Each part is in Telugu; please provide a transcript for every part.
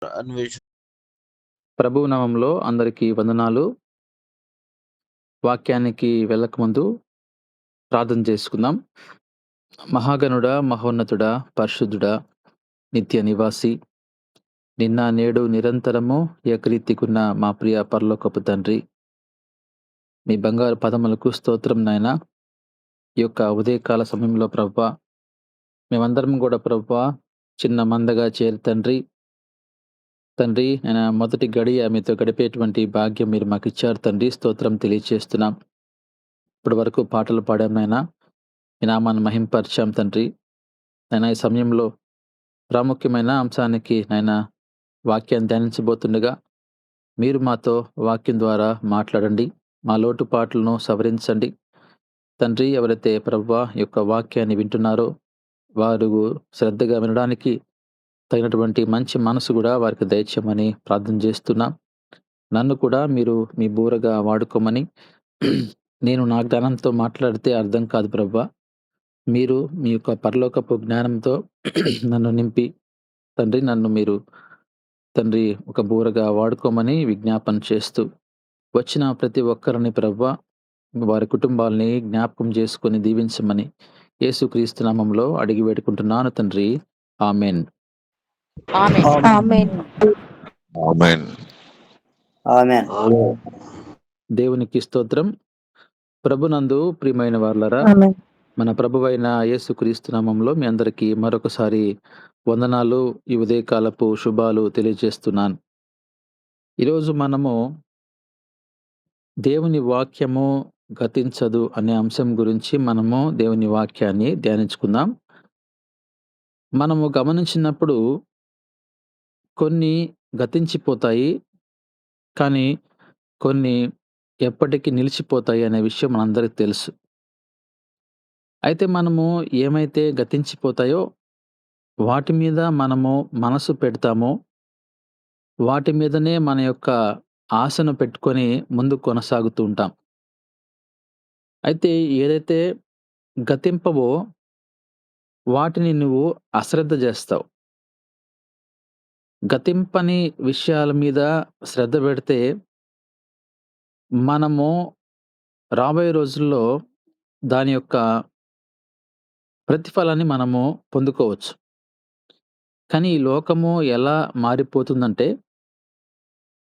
అన్వేషణ. ప్రభువు నామంలో అందరికీ వందనాలు. వాక్యానికి వెళ్ళకముందు ప్రార్థన చేసుకుందాం. మహాగణుడా, మహోన్నతుడా, పరిశుద్ధుడా, నిత్య నివాసి, నిన్న నేడు నిరంతరము ఏకరీతికున్న మా ప్రియ పరలోకపు తండ్రి, మీ బంగారు పదములకు స్తోత్రం నాయనా. ఈ యొక్క ఉదయకాల సమయంలో ప్రభువా, మేమందరం కూడా ప్రభువా చిన్న మందగా చేరి తండ్రి నాయనా, మొదటి గడియ మీతో గడిపేటువంటి భాగ్యం మీరు మాకు ఇచ్చారు తండ్రి. స్తోత్రం తెలియజేస్తున్నాం. ఇప్పటి వరకు పాటలు పాడాం నాయనా, మీ నామాన్ని మహింపరిచాం తండ్రి. నాయనా, ఈ సమయంలో ప్రాముఖ్యమైన అంశానికి నాయనా వాక్యాన్ని ధ్యానించబోతుండగా మీరు మాతో వాక్యం ద్వారా మాట్లాడండి. మా లోటుపాట్లను సవరించండి తండ్రి. ఎవరైతే ప్రభువా ఈ యొక్క వాక్యాన్ని వింటున్నారో వారు శ్రద్ధగా వినడానికి తగినటువంటి మంచి మనసు కూడా వారికి దయచేయమని ప్రార్థన చేస్తున్నాం. నన్ను కూడా మీరు మీ బూరగా వాడుకోమని. నేను నా జ్ఞానంతో మాట్లాడితే అర్థం కాదు ప్రభువా, మీరు మీ యొక్క పరలోకపు జ్ఞానంతో నన్ను నింపి తండ్రి, నన్ను మీరు తండ్రి ఒక బూరగా వాడుకోమని విజ్ఞాపన చేస్తూ, వచ్చిన ప్రతి ఒక్కరిని ప్రభువా వారి కుటుంబాలని జ్ఞాపకం చేసుకొని దీవించమని యేసుక్రీస్తు నామంలో అడిగి వేడుకుంటున్నాను తండ్రి. ఆమెన్. ఆమేన్. ఆమేన్. ఆమేన్. దేవునికి స్తోత్రం. ప్రభునందు ప్రియమైన వారలారా, ఆమేన్. మన ప్రభువైన యేసుక్రీస్తు నామంలో మీ అందరికీ మరొకసారి వందనాలు, ఈ ఉదయకాలపు శుభాలు తెలియజేస్తున్నాను. ఈరోజు మనము దేవుని వాక్యము గతించదు అనే అంశం గురించి మనము దేవుని వాక్యాన్ని ధ్యానించుకుందాం. మనము గమనించినప్పుడు కొన్ని గతించిపోతాయి, కానీ కొన్ని ఎప్పటికీ నిలిచిపోతాయి అనే విషయం మనందరికీ తెలుసు. అయితే మనము ఏమైతే గతించిపోతాయో వాటి మీద మనము మనసు పెడతామో, వాటి మీదనే మన యొక్క ఆశను పెట్టుకొని ముందుకు కొనసాగుతూ ఉంటాం. అయితే ఏదైతే గతింపవో వాటిని నువ్వు అశ్రద్ధ చేస్తావు. గతింపని విషయాల మీద శ్రద్ధ పెడితే మనము రాబోయే రోజుల్లో దాని యొక్క ప్రతిఫలాన్ని మనము పొందుకోవచ్చు. కానీ ఈ లోకము ఎలా మారిపోతుందంటే,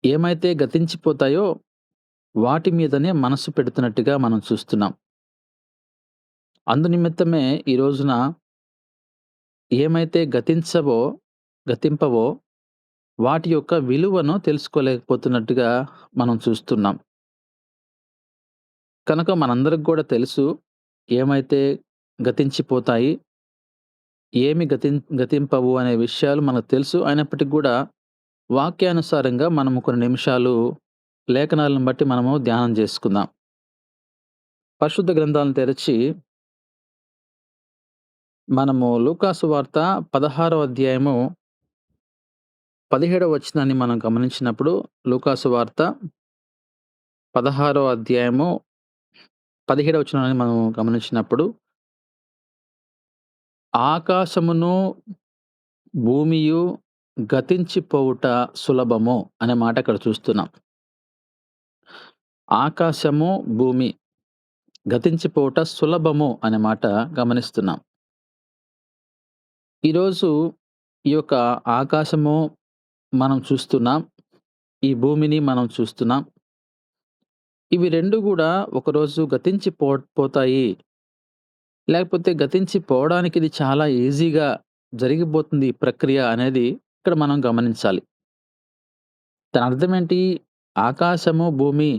ఏమైతే గతించిపోతాయో వాటి మీదనే మనసు పెడుతున్నట్టుగా మనం చూస్తున్నాం. అందునిమిత్తమే ఈ రోజున ఏమైతే గతింపవో వాటి యొక్క విలువను తెలుసుకోలేకపోతున్నట్టుగా మనం చూస్తున్నాం. కనుక మనందరికి కూడా తెలుసు ఏమైతే గతించిపోతాయి, ఏమి గతింపవు అనే విషయాలు మనకు తెలుసు. అయినప్పటికీ కూడా వాక్యానుసారంగా మనము కొన్ని నిమిషాలు లేఖనాలను బట్టి మనము ధ్యానం చేసుకుందాం. పరిశుద్ధ గ్రంథాలను తెరచి మనము లూకాసు వార్త 16వ అధ్యాయము 17వ వచనాన్ని మనం గమనించినప్పుడు, లూకాసు వార్త 16వ అధ్యాయము 17వ వచనాన్ని మనం గమనించినప్పుడు, ఆకాశమును భూమియు గతించిపోవుట సులభము అనే మాట అక్కడ చూస్తున్నాం. ఆకాశము భూమి గతించిపోవుట సులభము అనే మాట గమనిస్తున్నాం. ఈరోజు ఈ యొక్క ఆకాశము మనం చూస్తున్నాం, ఈ భూమిని మనం చూస్తున్నాం. ఇవి రెండు కూడా ఒకరోజు పోతాయి, లేకపోతే గతించిపోవడానికి ఇది చాలా ఈజీగా జరిగిపోతుంది ఈ ప్రక్రియ అనేది ఇక్కడ మనం గమనించాలి. దాని అర్థం ఏంటి? ఆకాశము భూమి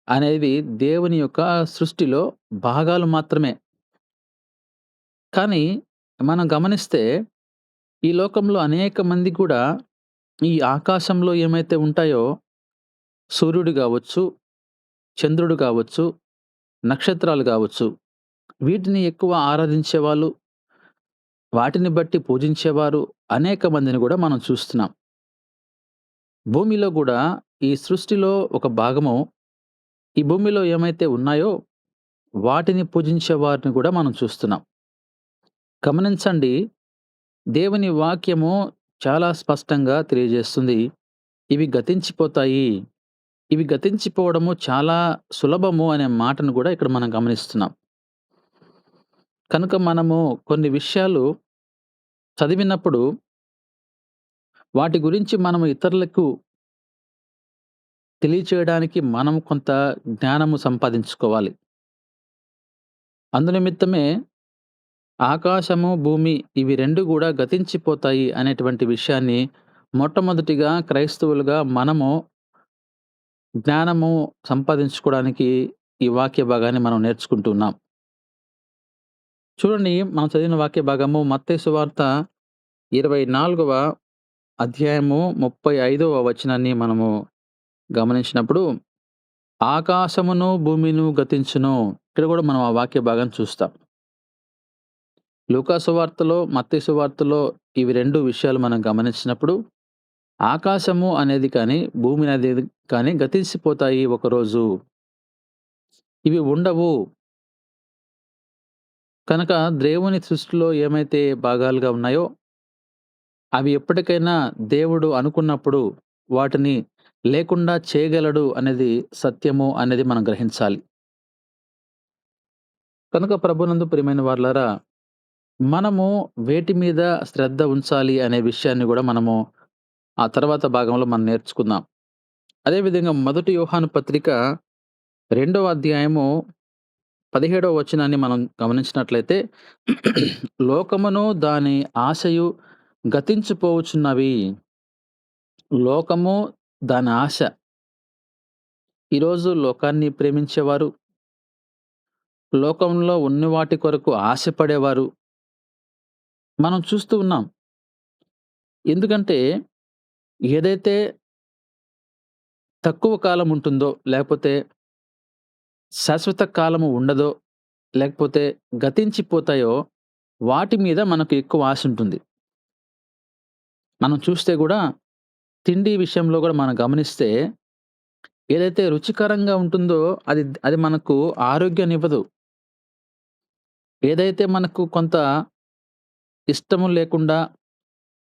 అనేవి దేవుని యొక్క సృష్టిలో భాగాలు మాత్రమే. కానీ మనం గమనిస్తే ఈ లోకంలో అనేక మంది కూడా ఈ ఆకాశంలో ఏమైతే ఉంటాయో, సూర్యుడు కావచ్చు, చంద్రుడు కావచ్చు, నక్షత్రాలు కావచ్చు, వీటిని ఎక్కువ ఆరాధించేవాళ్ళు, వాటిని బట్టి పూజించేవారు అనేక మందిని కూడా మనం చూస్తున్నాం. భూమిలో కూడా ఈ సృష్టిలో ఒక భాగము, ఈ భూమిలో ఏమైతే ఉన్నాయో వాటిని పూజించే వారిని కూడా మనం చూస్తున్నాం. గమనించండి, దేవుని వాక్యము చాలా స్పష్టంగా తెలియజేస్తుంది. ఇవి గతించిపోతాయి. ఇవి గతించిపోవడము చాలా సులభము అనే మాటను గూడా ఇక్కడ మనం గమనిస్తున్నాం. కనుక మనము కొన్ని విషయాలు చదివినప్పుడు వాటి గురించి మనం ఇతరులకు తెలియచేయడానికి మనం కొంత జ్ఞానము సంపాదించుకోవాలి. అందునిమిత్తమే ఆకాశము, భూమి ఇవి 2 గూడా గతించిపోతాయి అనేటువంటి విషయాన్ని మొట్టమొదటిగా క్రైస్తవులుగా మనము జ్ఞానము సంపాదించుకోవడానికి ఈ వాక్య భాగాన్ని మనం నేర్చుకుంటున్నాం. చూడండి, మనం చదివిన వాక్య భాగము మత్తయి సువార్త 24వ అధ్యాయము 35వ వచనాన్ని మనము గమనించినప్పుడు, ఆకాశమును, భూమిను గతించును. ఇక్కడ గూడా మనం ఆ వాక్య భాగాన్ని చూస్తాం. లూకా సువార్తలో, మత్తయి సువార్తలో ఇవి 2 విషయాలు మనం గమనించినప్పుడు, ఆకాశము అనేది కానీ, భూమి అనేది కానీ గతించిపోతాయి ఒకరోజు. ఇవి ఉండవు. కనుక దేవుని సృష్టిలో ఏమైతే భాగాలుగా ఉన్నాయో, అవి ఎప్పటికైనా దేవుడు అనుకున్నప్పుడు వాటిని లేకుండా చేయగలడు అనేది సత్యము అనేది మనం గ్రహించాలి. కనుక ప్రభునందు ప్రియమైన వారలారా, మనము వేటి మీద శ్రద్ధ ఉంచాలి అనే విషయాన్ని గూడా మనము ఆ తర్వాత భాగంలో మనం నేర్చుకుందాం. అదేవిధంగా మొదటి యోహాను పత్రిక 2వ అధ్యాయము 17వ వచనాన్ని మనం గమనించినట్లయితే, లోకమును దాని ఆశయు గతించిపోవచ్చున్నవి. లోకము, దాని ఆశ. ఈరోజు లోకాన్ని ప్రేమించేవారు, లోకంలో ఉన్న వాటి కొరకు ఆశపడేవారు మనం చూస్తూ ఉన్నాం. ఎందుకంటే ఏదైతే తక్కువ కాలం ఉంటుందో, లేకపోతే శాశ్వత కాలము ఉండదో, లేకపోతే గతించిపోతాయో వాటి మీద మనకు ఎక్కువ ఆశ ఉంటుంది. మనం చూస్తే గూడా తిండి విషయంలో గూడా మనం గమనిస్తే ఏదైతే రుచికరంగా ఉంటుందో అది అది మనకు ఆరోగ్యాన్నివ్వదు. ఏదైతే మనకు కొంత ఇష్టము లేకుండా,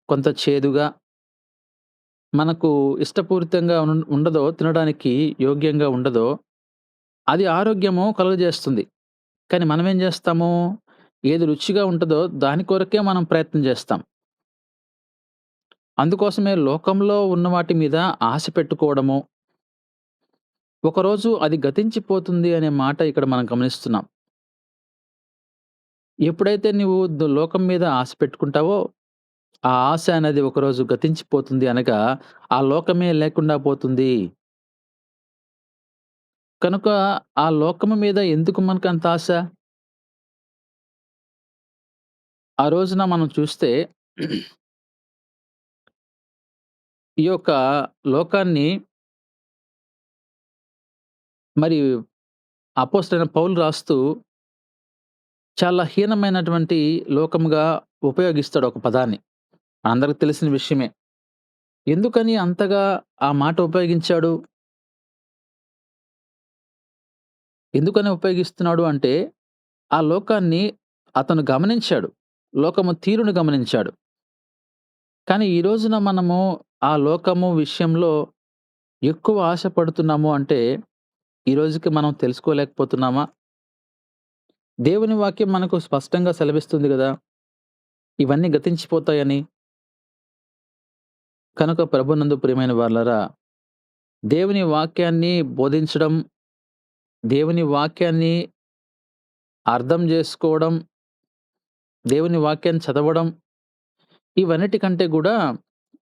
కొంత చేదుగా, మనకు ఇష్టపూరితంగా ఉండదో, తినడానికి యోగ్యంగా ఉండదో, అది ఆరోగ్యము కలుగజేస్తుంది. కానీ మనమేం జేస్తాము? ఏది రుచిగా ఉంటదో దాని కొరకే మనం ప్రయత్నం జేస్తాం. అందుకోసమే లోకంలో ఉన్న వాటి మీద ఆశ పెట్టుకోవడము, ఒకరోజు అది గతించిపోతుంది అనే మాట ఇక్కడ మనం గమనిస్తున్నాం. ఎప్పుడైతే నీవు లోకం మీద ఆశ పెట్టుకుంటావో, ఆ ఆశ అనేది ఒకరోజు గతించిపోతుంది అనగా, ఆ లోకమే లేకుండా పోతుంది. కనుక ఆ లోకము మీద ఎందుకు మనకంత ఆశ? ఆ రోజున మనం చూస్తే ఈ యొక్క లోకాన్ని మరి అపోస్తలుడైన పౌలు రాస్తూ చాలా హీనమైనటువంటి లోకముగా ఉపయోగిస్తాడు ఒక పదాన్ని. అందరికి తెలిసిన విషయమే. ఎందుకని అంతగా ఆ మాట ఉపయోగించాడు? ఎందుకని ఉపయోగిస్తున్నాడు అంటే, ఆ లోకాన్ని అతను గమనించాడు. లోకము తీరును గమనించాడు. కానీ ఈ రోజున మనము ఆ లోకము విషయంలో ఎక్కువ ఆశపడుతున్నాము అంటే, ఈ రోజుకి మనం తెలుసుకోలేకపోతున్నామా? దేవుని వాక్యం మనకు స్పష్టంగా సెలవిస్తుంది గదా! ఇవన్నీ గతించిపోతాయని. కనుక ప్రభునందు ప్రియమైన వారలారా, దేవుని వాక్యాన్ని బోధించడం, దేవుని వాక్యాన్ని అర్థం జేసుకోవడం, దేవుని వాక్యాన్ని చదవడం, ఇవన్నిటికంటే గూడా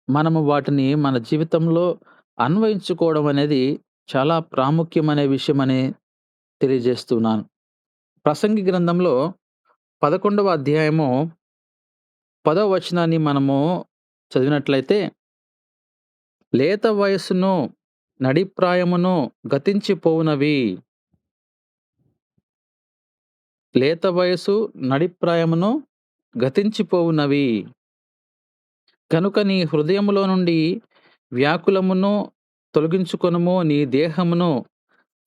మనము వాటిని మన జీవితంలో అన్వయించుకోవడం అనేది చాలా ప్రాముఖ్యమనే విషయమని తెలియజేస్తున్నాను. ప్రసంగి గ్రంథంలో 11వ అధ్యాయము 10వ వచనాన్ని మనము చదివినట్లయితే, లేత వయస్సును, నడిప్రాయమును గతించిపోవునవి. లేత వయసు, నడిప్రాయమును గతించిపోవునవి. కనుక నీ హృదయములో నుండి వ్యాకులమును తొలగించుకొనుము, నీ దేహమును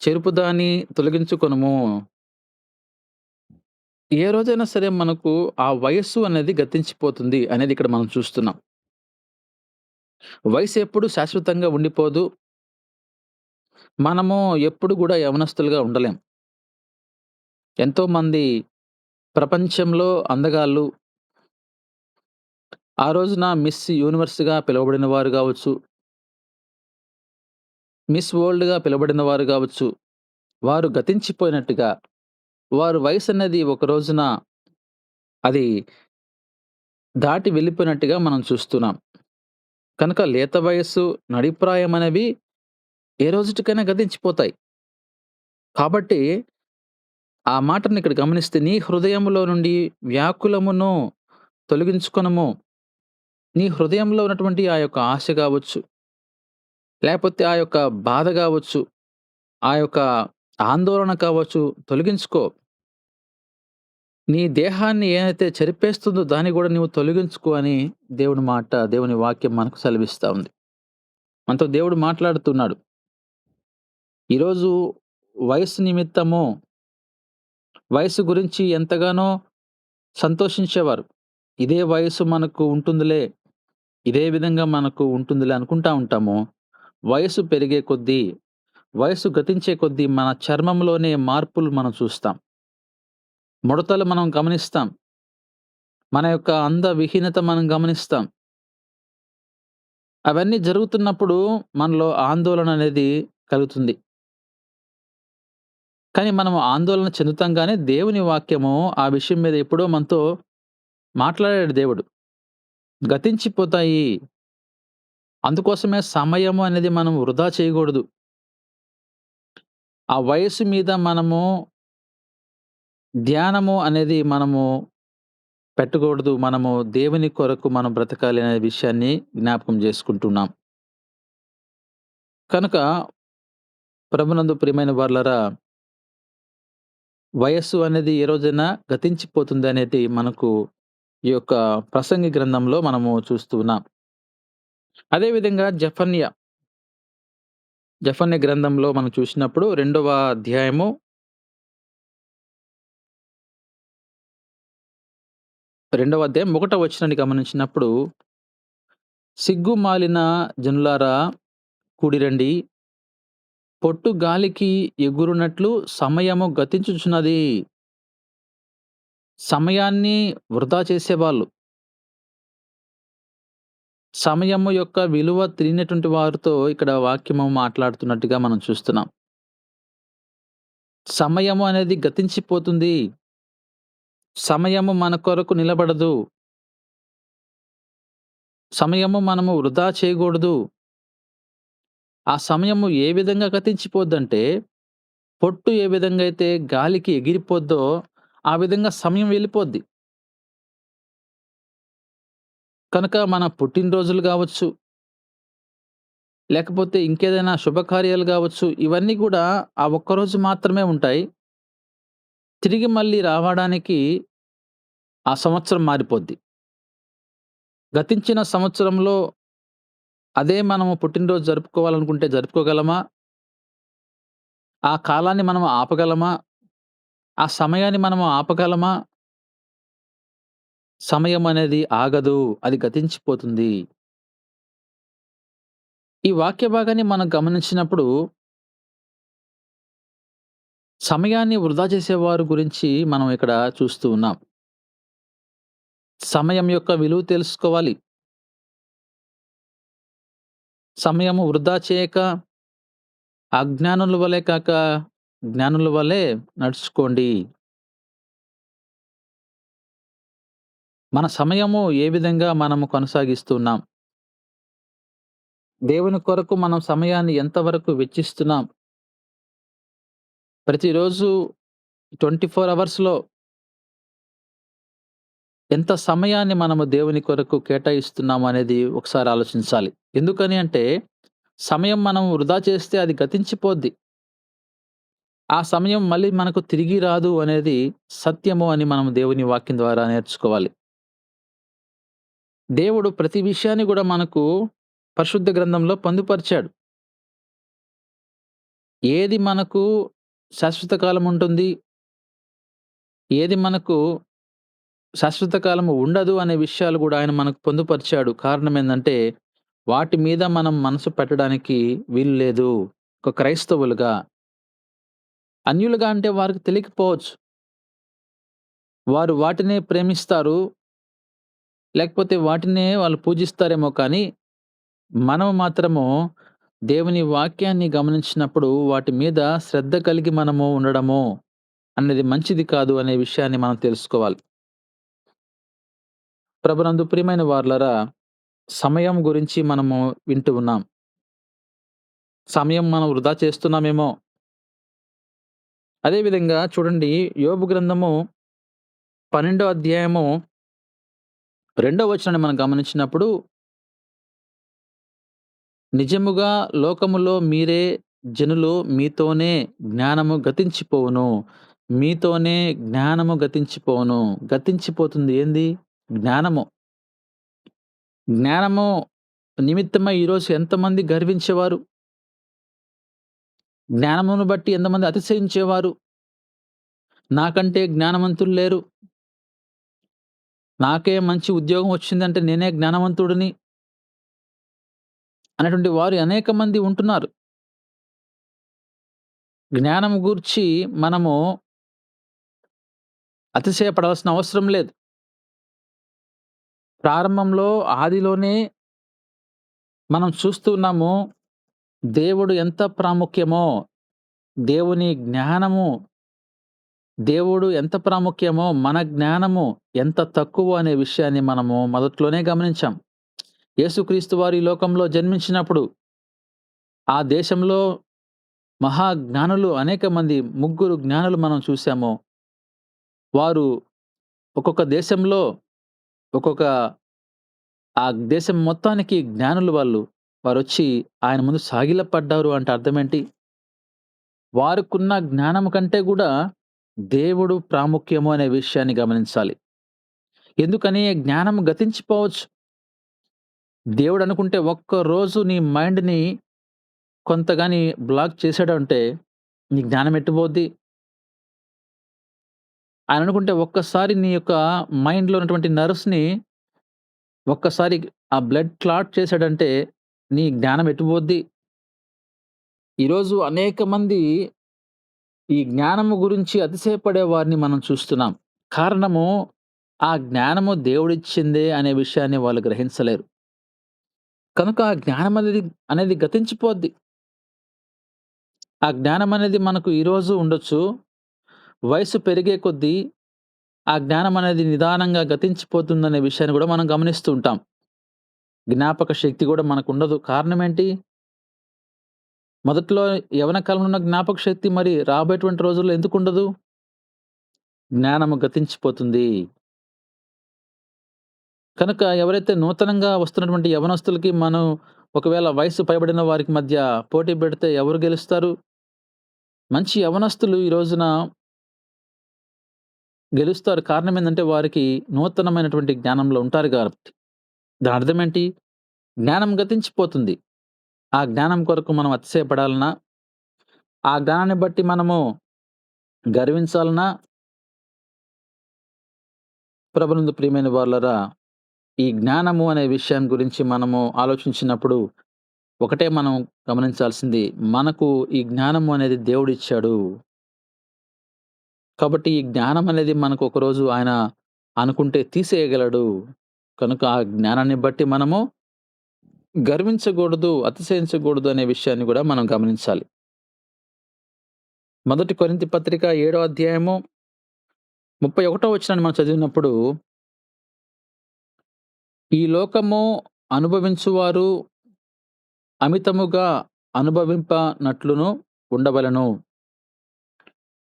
చెరుపుదాని తొలగించుకొనుము. ఏ రోజైనా సరే మనకు ఆ వయస్సు అనేది గతించిపోతుంది అనేది ఇక్కడ మనం చూస్తున్నాం. వయసెప్పుడు శాశ్వతంగా ఉండిపోదు. మనము ఎప్పుడు గూడా యవ్వనస్తులుగా ఉండలేం. ఎంతోమంది ప్రపంచంలో అందగాళ్ళు, ఆ రోజున మిస్ యూనివర్స్‌గా పిలువబడిన వారు గావచ్చు, మిస్ వరల్డ్‌గా పిలువబడిన వారు గావచ్చు, వారు గతించిపోయినట్టుగా, వారి వయసనేది ఒక రోజున అది దాటి వెళ్ళిపోయినట్టుగా మనం చూస్తున్నాం. కనుక లేత వయస్సు, నడిప్రాయమనేవి ఏ రోజుటికైనా గతించిపోతాయి. కాబట్టి ఆ మాటనిక్కడ గమనిస్తే, నీ హృదయములో నుండి వ్యాకులమును తొలగించుకొనుము. నీ హృదయంలో ఉన్నటువంటి ఆ యొక్క ఆశ గావచ్చు, లేపోతే ఆ యొక్క బాధ గావచ్చు, ఆ యొక్క ఆందోళన కావచ్చు తొలగించుకో. నీ దేహాన్ని ఏదైతే చెరిపేస్తుందో దాన్ని గూడా నువ్వు తొలగించుకో అని దేవుని మాట, దేవుని వాక్యం మనకు సెలవిస్తా ఉంది. మనతో దేవుడు మాట్లాడుతున్నాడు. ఈరోజు వయస్సు నిమిత్తము, వయస్సు గురించి ఎంతగానో సంతోషించేవారు. ఇదే వయస్సు మనకు ఉంటుందిలే, ఇదే విధంగా మనకు ఉంటుందిలే అనుకుంటా ఉంటాము. వయస్సు పెరిగే కొద్దీ, వయస్సు గతించే కొద్దీ మన చర్మంలోనే మార్పులు మనం చూస్తాం. ముడతలు మనం గమనిస్తాం. మన యొక్క అందవిహీనత మనం గమనిస్తాం. అవన్నీ జరుగుతున్నప్పుడు మనలో ఆందోళన అనేది కలుగుతుంది. కానీ మనం ఆందోళన చెందుతాం గానీ, దేవుని వాక్యము ఆ విషయం మీద ఎప్పుడో మనతో మాట్లాడాడు దేవుడు. గతించిపోతాయి. అందుకోసమే సమయము అనేది మనం వృధా చేయగూడదు. ఆ వయస్సు మీద మనము ధ్యానము అనేది మనము పెట్టకూడదు. మనము దేవుని కొరకు మనం బ్రతకాలి అనే విషయాన్ని జ్ఞాపకం జేసుకుంటున్నాం. కనుక ప్రభునందు ప్రియమైన వారలారా, వయస్సు అనేది ఏ రోజైనా గతించిపోతుందనేది మనకు ఈ యొక్క ప్రసంగి గ్రంథంలో మనము చూస్తూ ఉన్నాం. అదే విధంగా జెఫన్య గ్రంథంలో మనం చూసినప్పుడు రెండవ అధ్యాయము, ఒకటో వచనాన్ని గమనించినప్పుడు, సిగ్గుమాలిన జనులారా కూడిరండి, పొట్టు గాలికి ఎగురునట్లు సమయము గతించుచున్నది. సమయాన్ని వృధా చేసేవాళ్ళు, సమయము యొక్క విలువ తెలియనటువంటి వారితో ఇక్కడ వాక్యము మాట్లాడుతున్నట్టుగా మనం చూస్తున్నాం. సమయము అనేది గతించిపోతుంది. సమయము మన కొరకు నిలబడదు. సమయము మనము వృధా చేయగూడదు. ఆ సమయము ఏ విధంగా గతించిపోద్దంటే, పొట్టు ఏ విధంగా అయితే గాలికి ఎగిరిపోద్దో, ఆ విధంగా సమయం వెళ్ళిపోద్ది. కనుక మన పుట్టినరోజులు గావచ్చు, లేకపోతే ఇంకేదైనా శుభకార్యాలు గావచ్చు, ఇవన్నీ గూడా ఆ ఒక్కరోజు మాత్రమే ఉంటాయి. తిరిగి మళ్ళీ రావడానికి ఆ సంవత్సరం మారిపోద్ది. గతించిన సంవత్సరంలో అదే మనము పుట్టినరోజు జరుపుకోవాలనుకుంటే జరుపుకోగలమా? ఆ కాలాన్ని మనం ఆపగలమా? ఆ సమయాన్ని మనము ఆపగలమా? సమయం అనేది ఆగదు. అది గతించిపోతుంది. ఈ వాక్య భాగాన్ని మనం గమనించినప్పుడు, సమయాన్ని వృధా చేసేవారి గురించి మనం ఇక్కడ చూస్తూ ఉన్నాం. సమయం యొక్క విలువ తెలుసుకోవాలి. సమయము వృధా చేయక, అజ్ఞానుల వలె కాక, జ్ఞానుల వలె నడుచుకోండి. మన సమయము ఏ విధంగా మనము కొనసాగిస్తున్నాం? దేవుని కొరకు మనం సమయాన్ని ఎంతవరకు వెచ్చిస్తున్నాం? ప్రతిరోజు 24 అవర్స్‌లో ఎంత సమయాన్ని మనము దేవుని కొరకు కేటాయిస్తున్నాము అనేది ఒకసారి ఆలోచించాలి. ఎందుకని అంటే, సమయం మనం వృధా చేస్తే అది గతించిపోద్ది. ఆ సమయం మళ్ళీ మనకు తిరిగి రాదు అనేది సత్యము అని మనం దేవుని వాక్యం ద్వారా నేర్చుకోవాలి. దేవుడు ప్రతి విషయాన్ని గూడా మనకు పరిశుద్ధ గ్రంథంలో పొందుపరిచాడు. ఏది మనకు శాశ్వత కాలం ఉంటుంది, ఏది మనకు శాశ్వత కాలము ఉండదు అనే విషయాలు గూడా ఆయన మనకు పొందుపరిచాడు. కారణం ఏందంటే, వాటి మీద మనం మనసు పెట్టడానికి వీలు లేదు. ఒక క్రైస్తవులుగా. అన్యులుగా అంటే వారికి తెలియకపోవచ్చు. వారు వాటినే ప్రేమిస్తారు. లేకపోతే వాటినే వాళ్ళు పూజిస్తారేమో కానీ, మనం మాత్రము దేవుని వాక్యాన్ని గమనించినప్పుడు వాటి మీద శ్రద్ధ కలిగి మనము ఉండడము అనేది మంచిది కాదు అనే విషయాన్ని మనం తెలుసుకోవాలి. ప్రభునందు ప్రియమైన వారలారా, సమయం గురించి మనము వింటూ ఉన్నాం. సమయం మనం వృధా చేస్తున్నామేమో. అదే విధంగా చూడండి, యోబు గ్రంథము 12 అధ్యాయము 2 వచనాన్ని మనం గమనించినప్పుడు, నిజముగా లోకములో మీరే జనులు మీతోనే జ్ఞానము గతించిపోవును. మీతోనే జ్ఞానము గతించిపోవును. గతించిపోతుంది ఏంది? జ్ఞానము. జ్ఞానము నిమిత్తమై ఈరోజు ఎంతమంది గర్వించేవారు? జ్ఞానమును బట్టి ఎంతమంది అతిశయించేవారు? నాకంటే జ్ఞానవంతులు లేరు. నాకే మంచి ఉద్యోగం వచ్చిందంటే నేనే జ్ఞానవంతుడిని అనేటువంటి వారు అనేక మంది ఉంటున్నారు. జ్ఞానం గూర్చి మనము అతిశయపడాల్సిన అవసరం లేదు. ప్రారంభంలో ఆదిలోనే మనం చూస్తూ ఉన్నాము. దేవుడు ఎంత ప్రాముఖ్యమో, దేవుని జ్ఞానము, దేవుడు ఎంత ప్రాముఖ్యమో, మన జ్ఞానము ఎంత తక్కువ అనే విషయాన్ని మనము మొదట్లోనే గమనించాం. యేసుక్రీస్తు వారు ఈ లోకంలో జన్మించినప్పుడు, ఆ దేశంలో మహా జ్ఞానులు అనేక మంది, ముగ్గురు జ్ఞానులు మనం చూసాము. వారు ఒక్కొక్క దేశంలో, ఒక్కొక్క ఆ దేశం మొత్తానికి జ్ఞానులు వాళ్ళు. వారొచ్చి ఆయన ముందు సాగిలపడ్డారు అంటే అర్థమేంటి? వారికున్న జ్ఞానం కంటే గూడా దేవుడు ప్రాముఖ్యము అనే విషయాన్ని గమనించాలి. ఎందుకని జ్ఞానం గతించిపోవచ్చు. దేవుడనుకుంటే ఒక్కరోజు నీ మైండ్‌ని కొంత గాని బ్లాక్ చేసాడంటే నీ జ్ఞానం ఎటు పోద్ది? ఆయననుకుంటే ఒక్కసారి నీ యొక్క మైండ్‌లో ఉన్నటువంటి నర్వ్స్‌ని ఒక్కసారి ఆ బ్లడ్ క్లాట్ చేసాడంటే నీ జ్ఞానం ఎటు పోద్ది? ఈరోజు అనేక మంది ఈ జ్ఞానము గురించి అతిశయపడే వారిని మనం చూస్తున్నాం. కారణము ఆ జ్ఞానము దేవుడిచ్చిందే అనే విషయాన్ని వాళ్ళు గ్రహించలేరు. కనుక ఆ జ్ఞానం అనేది గతించిపోద్ది. ఆ జ్ఞానం అనేది మనకు ఈరోజు ఉండొచ్చు. వయసు పెరిగే కొద్దీ ఆ జ్ఞానం అనేది నిదానంగా గతించిపోతుందనే విషయాన్ని గూడా మనం గమనిస్తూ ఉంటాం. జ్ఞాపక శక్తి గూడా మనకుండదు. కారణం ఏంటి? మొదట్లో యవ్వన కాలంలో ఉన్న జ్ఞాపక శక్తి మరి రాబోయేటువంటి రోజుల్లో ఎందుకుండదు? జ్ఞానము గతించిపోతుంది. కనుక ఎవరైతే నూతనంగా వస్తున్నటువంటి యవ్వనస్తులకి మనం ఒకవేళ వయస్సు పైబడిన వారికి మధ్య పోటీ పెడితే ఎవరు గెలుస్తారు? మంచి యవ్వనస్తులు ఈ రోజున గెలుస్తారు. కారణం ఏందంటే వారికి నూతనమైనటువంటి జ్ఞానంలో ఉంటారు కాబట్టి. దాని అర్థమేంటి? జ్ఞానం గతించిపోతుంది. ఆ జ్ఞానం కొరకు మనం అతిశయపడాలనా? ఆ జ్ఞానాన్ని బట్టి మనము గర్వించాలనా? ప్రభునందు ప్రియమైన వారలారా, ఈ జ్ఞానము అనే విషయం గురించి మనము ఆలోచించినప్పుడు ఒకటే మనం గమనించాల్సింది, మనకు ఈ జ్ఞానము అనేది దేవుడిచ్చాడు. కాబట్టి ఈ జ్ఞానం అనేది మనకు ఒకరోజు ఆయన అనుకుంటే తీసేయగలడు. కనుక ఆ జ్ఞానాన్ని బట్టి మనము గర్వించకూడదు, అతిశయించకూడదు అనే విషయాన్ని గూడా మనం గమనించాలి. మొదటి కొరింథీ పత్రిక 7 అధ్యాయము 31 వచనాన్ని మనం చదివినప్పుడు, ఈ లోకము అనుభవించువారు అమితముగా అనుభవింపనట్లును ఉండవలెను.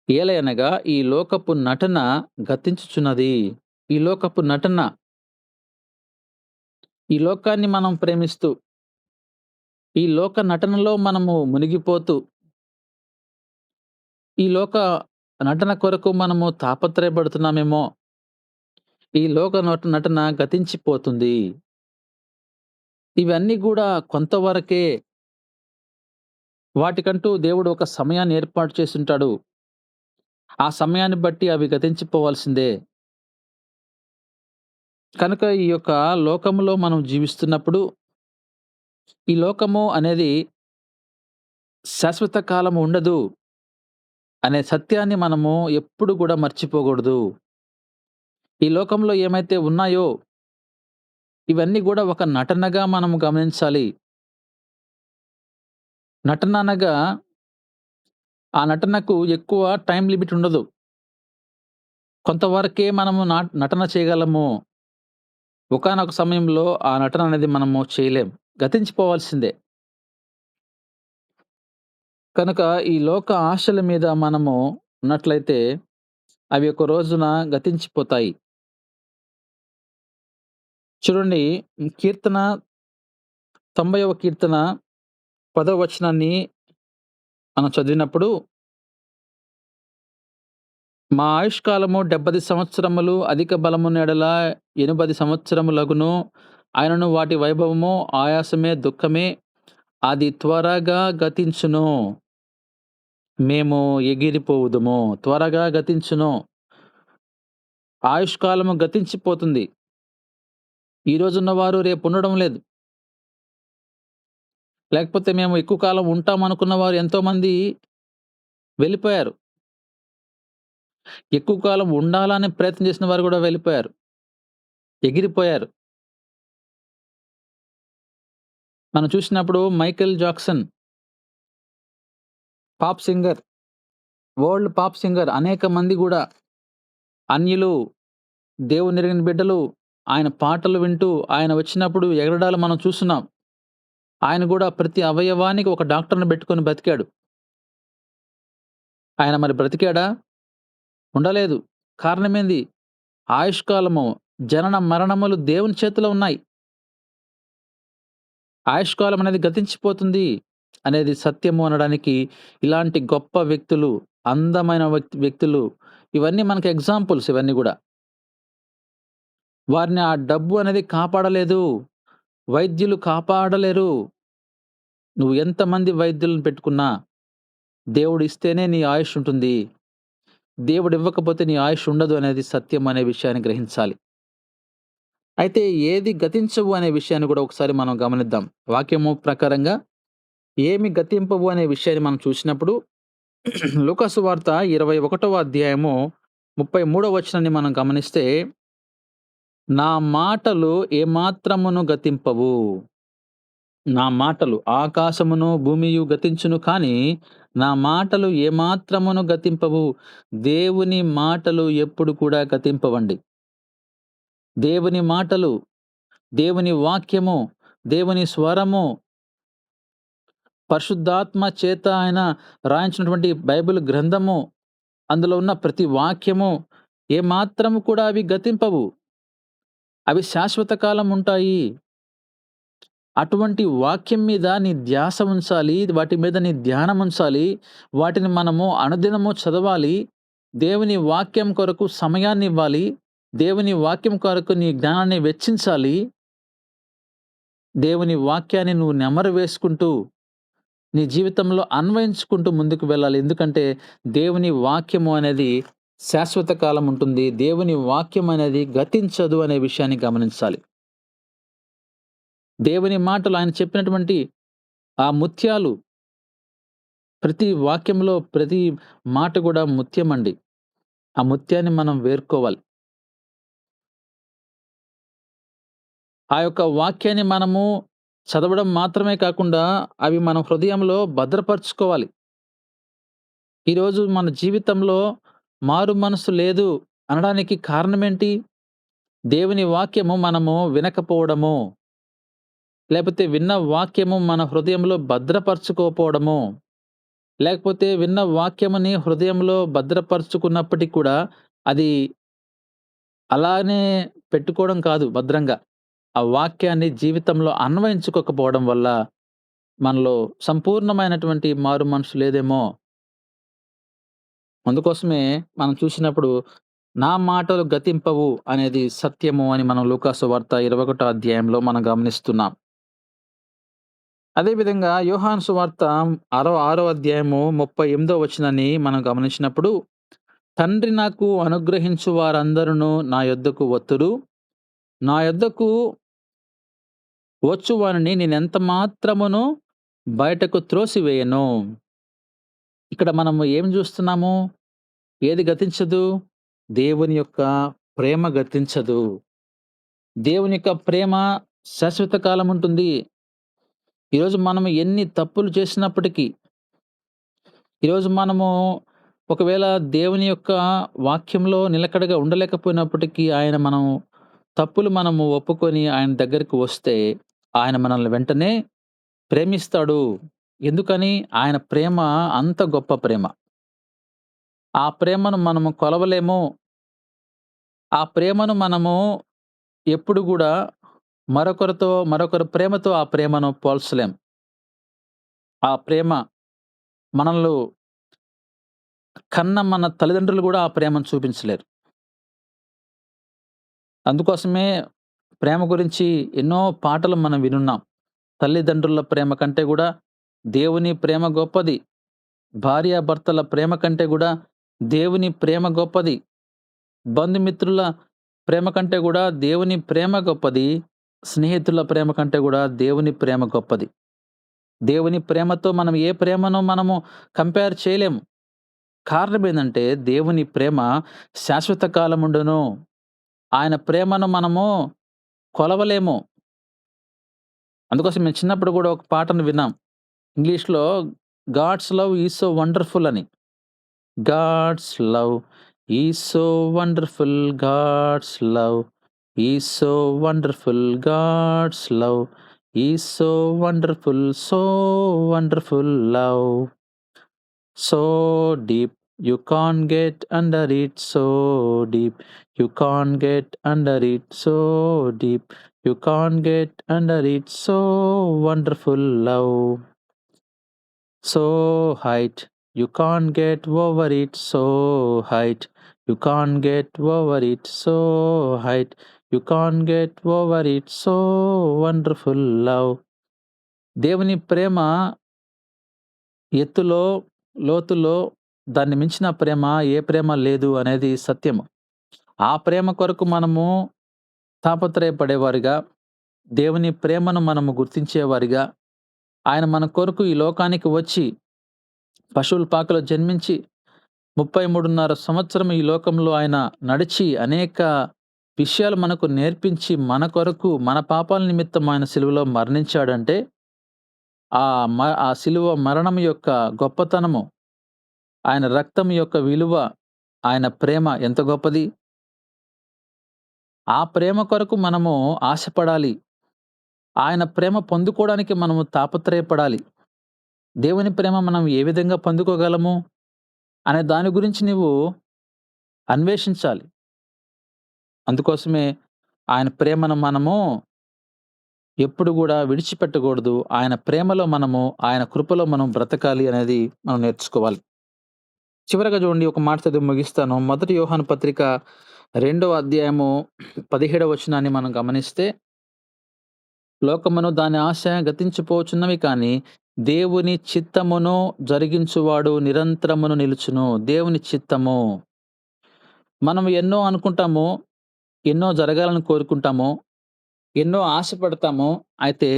ఏలయనగా ఈ లోకపు నటన గతించుచున్నది. ఈ లోకపు నటన, ఈ లోకాన్ని మనం ప్రేమిస్తూ, ఈ లోక నటనలో మనము మునిగిపోతూ, ఈ లోక నటన కొరకు మనము తాపత్రయపడుతున్నామేమో, ఈ లోక నటన గతించిపోతుంది. ఇవన్నీ గూడా కొంతవరకే. వాటికంటూ దేవుడు ఒక సమయాన్ని ఏర్పాటు చేసుంటాడు. ఆ సమయాన్ని బట్టి అవి గతించిపోవాల్సిందే. కనుక ఈ యొక్క లోకంలో మనం జీవిస్తున్నప్పుడు ఈ లోకము అనేది శాశ్వత కాలం ఉండదు అనే సత్యాన్ని మనము ఎప్పుడు గూడా మర్చిపోకూడదు. ఈ లోకంలో ఏమైతే ఉన్నాయో ఇవన్నీ గూడా ఒక నటనగా మనం గమనించాలి. నటన అనగా ఆ నటనకు ఎక్కువ టైమ్ లిమిట్ ఉండదు. కొంతవరకే మనము నటన చేయగలము. ఒకానొక సమయంలో ఆ నటన అనేది మనము చేయలేం. గతించిపోవాల్సిందే. కనుక ఈ లోక ఆశల మీద మనము ఉన్నట్లయితే అవి ఒక రోజున గతించిపోతాయి. చూడండి, కీర్తన 90వ కీర్తన 10వ వచనాన్ని మనం చదివినప్పుడు, మా ఆయుష్కాలము 70 సంవత్సరములు, అధిక బలమున్న ఎడల 80 సంవత్సరములగును. ఆయనను వాటి వైభవము, ఆయాసమే, దుఃఖమే, అది త్వరగా గతించును. మేము ఎగిరిపోవుదుము. త్వరగా గతించును. ఆయుష్కాలము గతించిపోతుంది. ఈ రోజున్న వారు రేపుండడం లేదు. లేకపోతే మేము ఎక్కువ కాలం ఉంటామనుకున్న వారు ఎంతోమంది వెళ్ళిపోయారు. ఎక్కువ కాలం ఉండాలని ప్రయత్నం చేసిన వారు గూడా వెళ్ళిపోయారు. ఎగిరిపోయారు. మనం చూసినప్పుడు Michael Jackson pop singer, world pop singer అనేక మంది గూడా అన్యులు, దేవునెరిగిన బిడ్డలు ఆయన పాటలు వింటూ ఆయన వచ్చినప్పుడు ఎగరడాలు మనం చూస్తున్నాం. ఆయన గూడా ప్రతి అవయవానికి ఒక డాక్టర్‌ని బెట్టుకొని బతికాడు. ఆయన మరి బ్రతికాడా? ఉండలేదు. కారణమేంది? ఆయుష్కాలము, జనన మరణములు దేవుని చేతిలో ఉన్నాయి. ఆయుష్కాలం అనేది గతించిపోతుంది అనేది సత్యము అనడానికి ఇలాంటి గొప్ప వ్యక్తులు, అందమైన వ్యక్తులు ఇవన్నీ మనకు ఎగ్జాంపుల్స్ ఇవన్నీ గూడా. వారిని ఆ డబ్బు అనేది కాపాడలేదు. వైద్యులు కాపాడలేరు. నువ్వు ఎంతమంది వైద్యులను పెట్టుకున్నా, దేవుడిస్తేనే నీ ఆయుష్ ఉంటుంది. దేవుడివ్వకపోతే నీ ఆయుష్ ఉండదు అనేది సత్యం అనే విషయాన్ని గ్రహించాలి. అయితే ఏది గతించవు అనే విషయాన్ని గూడా ఒకసారి మనం గమనిద్దాం. వాక్యము ప్రకారంగా ఏమి గతింపవు అనే విషయాన్ని మనం చూసినప్పుడు లూకాసు వార్త 21వ అధ్యాయము 33వ వచనాన్ని మనం గమనిస్తే, నా మాటలు ఏమాత్రమును గతింపవు. నా మాటలు ఆకాశమును, భూమియు గతించును కానీ, నా మాటలు ఏమాత్రమును గతింపవు. దేవుని మాటలు ఎప్పుడు కూడా గతింపవండి. దేవుని మాటలు, దేవుని వాక్యము, దేవుని స్వరము, పరిశుద్ధాత్మ చేత ఆయన రాయించినటువంటి బైబిల్ గ్రంథము, అందులో ఉన్న ప్రతి వాక్యము ఏమాత్రము కూడా అవి గతింపవు. అవి శాశ్వత కాలం ఉంటాయి. అటువంటి వాక్యం మీద నీ ధ్యాస ఉంచాలి. వాటి మీద నీ ధ్యానం ఉంచాలి. వాటిని మనము అనుదినము చదవాలి. దేవుని వాక్యం కొరకు సమయాన్నివ్వాలి. దేవుని వాక్యం కొరకు నీ జ్ఞానాన్ని వెచ్చించాలి. దేవుని వాక్యాన్ని నువ్వు నెమరు వేసుకుంటూ, నీ జీవితంలో అన్వయించుకుంటూ ముందుకు వెళ్ళాలి. ఎందుకంటే దేవుని వాక్యము అనేది శాశ్వత కాలం ఉంటుంది. దేవుని వాక్యం అనేది గతించదు అనే విషయాన్ని గమనించాలి. దేవుని మాటలు ఆయన చెప్పినటువంటి ఆ ముత్యాలు, ప్రతి వాక్యంలో ప్రతి మాట కూడా ముత్యమండి. ఆ ముత్యాన్ని మనం వేరుకోవాలి. ఆ యొక్క వాక్యాన్ని మనము చదవడం మాత్రమే కాకుండా అవి మన హృదయంలో భద్రపరుచుకోవాలి. ఈరోజు మన జీవితంలో మారు మనసు లేదు అనడానికి కారణమేంటి? దేవుని వాక్యము మనము వినకపోవడము, లేకపోతే విన్న వాక్యము మన హృదయంలో భద్రపరచుకోకపోవడము, లేకపోతే విన్న వాక్యముని హృదయంలో భద్రపరుచుకున్నప్పటికి కూడా అది అలానే పెట్టుకోవడం కాదు భద్రంగా. ఆ వాక్యాన్ని జీవితంలో అన్వయించుకోకపోవడం వల్ల మనలో సంపూర్ణమైనటువంటి మారు మనసు లేదేమో. అందుకోసమే మనం చూసినప్పుడు నా మాటలు గతింపవు అనేది సత్యము అని మనం లూకాసు వార్త 21వ అధ్యాయంలో మనం గమనిస్తున్నాం. అదే విధంగా యోహాను సువార్త 6వ అధ్యాయము 38వ వచనాన్ని మనం గమనించినప్పుడు, తండ్రి నాకు అనుగ్రహించు వారందరును నా యొద్దకు వత్తురు. నా యొద్దకు వచ్చు వానిని నేనెంత మాత్రమును బయటకు త్రోసివేయను. ఇక్కడ మనము ఏం జూస్తున్నాము? ఏది గతించదు? దేవుని యొక్క ప్రేమ గతించదు. దేవుని యొక్క ప్రేమ శాశ్వత కాలముంటుంది. ఈరోజు మనము ఎన్ని తప్పులు చేసినప్పటికీ, ఈరోజు మనము ఒకవేళ దేవుని యొక్క వాక్యంలో నిలకడగా ఉండలేకపోయినప్పటికీ, తప్పులు మనము ఒప్పుకొని ఆయన దగ్గరికి వస్తే, ఆయన మనల్ని వెంటనే ప్రేమిస్తాడు. ఎందుకని? ఆయన ప్రేమ అంత గొప్ప ప్రేమ. ఆ ప్రేమను మనము కొలవలేము. ఆ ప్రేమను మనము ఎప్పుడు గూడా మరొకరి ప్రేమతో ఆ ప్రేమను పోల్చలేం. ఆ ప్రేమ మనల్ని కన్న మన తల్లిదండ్రులు గూడా ఆ ప్రేమను చూపించలేరు. అందుకోసమే ప్రేమ గురించి ఎన్నో పాటలు మనం వినున్నాం. తల్లిదండ్రుల ప్రేమ కంటే గూడా దేవుని ప్రేమ గొప్పది. భార్యాభర్తల ప్రేమ కంటే గూడా దేవుని ప్రేమ గొప్పది. బంధుమిత్రుల ప్రేమ కంటే గూడా దేవుని ప్రేమ గొప్పది. స్నేహితుల ప్రేమ కంటే గూడా దేవుని ప్రేమ గొప్పది. దేవుని ప్రేమతో మనం ఏ ప్రేమను మనము కంపేర్ చేయలేము. కారణమేందంటే దేవుని ప్రేమ శాశ్వత కాలముండును. ఆయన ప్రేమను మనము కొలవలేము. అందుకోసం మేము చిన్నప్పుడు గూడా ఒక పాటను విన్నాం. ఇంగ్లీష్‌లో 'God's love is so wonderful' అని. God's love is so wonderful, God's love is so wonderful, God's love is so wonderful, so wonderful love. So deep, you can't get under it, so deep. You can't get under it, so deep. You can't get under it, so wonderful love. So height, you can't get over it, so height. You can't get over it, so height. You can't get over it, so wonderful love. దేవుని ప్రేమ ఎత్తులో, లోతులో దాన్ని మించిన ప్రేమ ఏ ప్రేమ లేదు అనేది సత్యము. ఆ ప్రేమ కొరకు మనము తాపత్రయపడేవారిగా, దేవుని ప్రేమను మనము గుర్తించేవారిగా, ఆయన మన కొరకు ఈ లోకానికి వచ్చి, పశువుల పాకలో జన్మించి, 33.5 సంవత్సరం ఈ లోకంలో ఆయన నడిచి, అనేక విషయాలు మనకు నేర్పించి, మన కొరకు, మన పాపాల నిమిత్తం ఆయన సిలువలో మరణించాడంటే, ఆ సిలువ మరణం యొక్క గొప్పతనము, ఆయన రక్తం యొక్క విలువ, ఆయన ప్రేమ ఎంత గొప్పది. ఆ ప్రేమ కొరకు మనము ఆశపడాలి. ఆయన ప్రేమ పొందుకోవడానికి మనము తాపత్రయపడాలి. దేవుని ప్రేమ మనం ఏ విధంగా పొందుకోగలము అనే దాని గురించి నీవు అన్వేషించాలి. అందుకోసమే ఆయన ప్రేమను మనము ఎప్పుడు గూడా విడిచిపెట్టకూడదు. ఆయన ప్రేమలో మనము, ఆయన కృపలో మనం బ్రతకాలి అనేది మనం నేర్చుకోవాలి. చివరగా చూడండి, ఒక మాట చదివి ముగిస్తాను. మొదటి యోహాను పత్రిక 2వ అధ్యాయము 17వ వచనాన్ని మనం గమనిస్తే, లోకమును దాని ఆశ గతించిపోచున్నవి కానీ దేవుని చిత్తమును జరిగించువాడు నిరంతరమును నిలుచును. దేవుని చిత్తము. మనం ఎన్నో అనుకుంటాము, ఎన్నో జరగాలని కోరుకుంటాము, ఎన్నో ఆశపడతాము. అయితే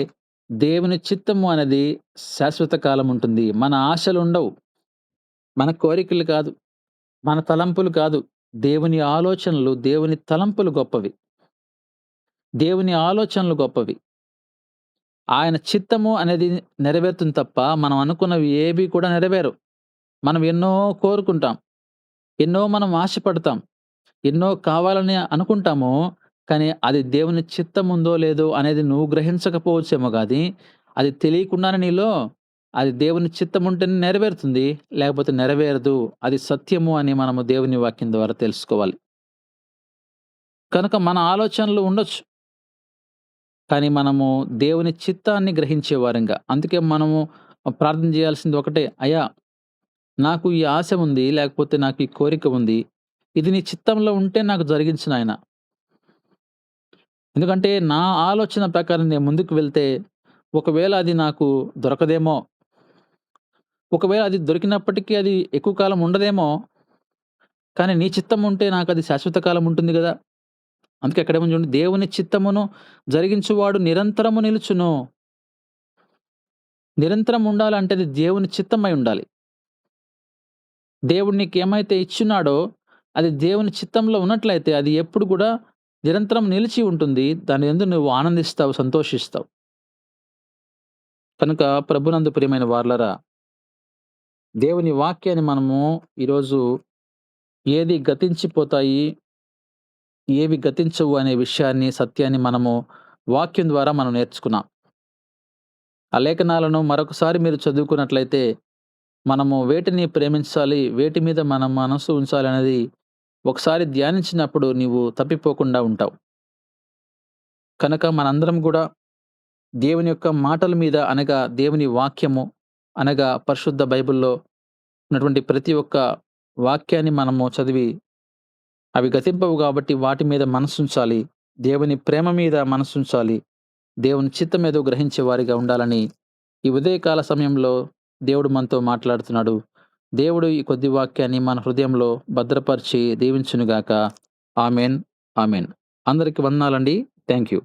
దేవుని చిత్తము అనేది శాశ్వత కాలం ఉంటుంది. మన ఆశలు ఉండవు, మన కోరికలు కాదు, మన తలంపులు కాదు. దేవుని ఆలోచనలు, దేవుని తలంపులు గొప్పవి. దేవుని ఆలోచనలు గొప్పవి. ఆయన చిత్తము అనేది నెరవేరుతుంది తప్ప, మనం అనుకున్నవి ఏవి కూడా నెరవేరవు. మనం ఎన్నో కోరుకుంటాం, ఎన్నో మనం ఆశపడతాం, ఎన్నో కావాలని అనుకుంటాము. కానీ అది దేవుని చిత్తముందో లేదో అనేది నువ్వు గ్రహించకపోవచ్చేమో గానీ, అది తెలియకుండానే నీలో అది దేవుని చిత్తముంటేనే నెరవేరుతుంది, లేకపోతే నెరవేరదు. అది సత్యము అని మనము దేవుని వాక్యం ద్వారా తెలుసుకోవాలి. కనుక మన ఆలోచనలు ఉండొచ్చు, కానీ మనము దేవుని చిత్తాన్ని గ్రహించే వారంగా. అందుకే మనము ప్రార్థన చేయాల్సింది ఒకటే, అయ్యా, నాకు ఈ ఆశ ఉంది, లేకపోతే నాకు ఈ కోరిక ఉంది. ఇది నీ చిత్తంలో ఉంటే నాకు జరిగించు నాయనా. ఎందుకంటే నా ఆలోచన ప్రకారం నేను ముందుకు వెళ్తే, ఒకవేళ అది నాకు దొరకదేమో, ఒకవేళ అది దొరికినప్పటికీ అది ఎక్కువ కాలం ఉండదేమో, కానీ నీ చిత్తం ఉంటే నాకది శాశ్వత కాలం ఉంటుంది గదా! అందుకే అక్కడేమో చూడండి, దేవుని చిత్తమును జరిగించువాడు నిరంతరము నిలుచును. నిరంతరం ఉండాలంటే అది దేవుని చిత్తమై ఉండాలి. దేవుడు నీకేమైతే ఇచ్చున్నాడో అది దేవుని చిత్తంలో ఉన్నట్లయితే అది ఎప్పుడు కూడా నిరంతరం నిలిచి ఉంటుంది. దాని యందు నువ్వు ఆనందిస్తావు, సంతోషిస్తావు. కనుక ప్రభునందు ప్రియమైన వారలారా, దేవుని వాక్యాన్ని మనము ఈరోజు ఏది గతించిపోతాయి, ఏవి గతించవు అనే విషయాన్ని, సత్యాన్ని మనము వాక్యం ద్వారా మనం నేర్చుకున్నాం. ఆ లేఖనాలను మరొకసారి మీరు చదువుకున్నట్లయితే మనము వేటిని ప్రేమించాలి, వేటి మీద మన మనస్సు ఉంచాలనేది ఒకసారి ధ్యానించినప్పుడు నీవు తప్పిపోకుండా ఉంటావు. కనుక మనందరం గూడా దేవుని యొక్క మాటల మీద అనగా దేవుని వాక్యము అనగా పరిశుద్ధ బైబిల్‌లో ఉన్నటువంటి ప్రతి ఒక్క వాక్యాన్ని మనము చదివి అవి గతింపవు గాబట్టి వాటి మీద మనసుంచాలి. దేవుని ప్రేమ మీద మనసుంచాలి. దేవుని చిత్తమేదో గ్రహించే వారిగా ఉండాలని ఈ ఉదయకాల సమయంలో దేవుడు మనతో మాట్లాడుతున్నాడు. దేవుడు ఈ కొద్ది వాక్యాన్ని మన హృదయంలో భద్రపరిచి దీవించునుగాక. ఆమేన్. ఆమేన్. అందరికి వందనాలండి. Thank you.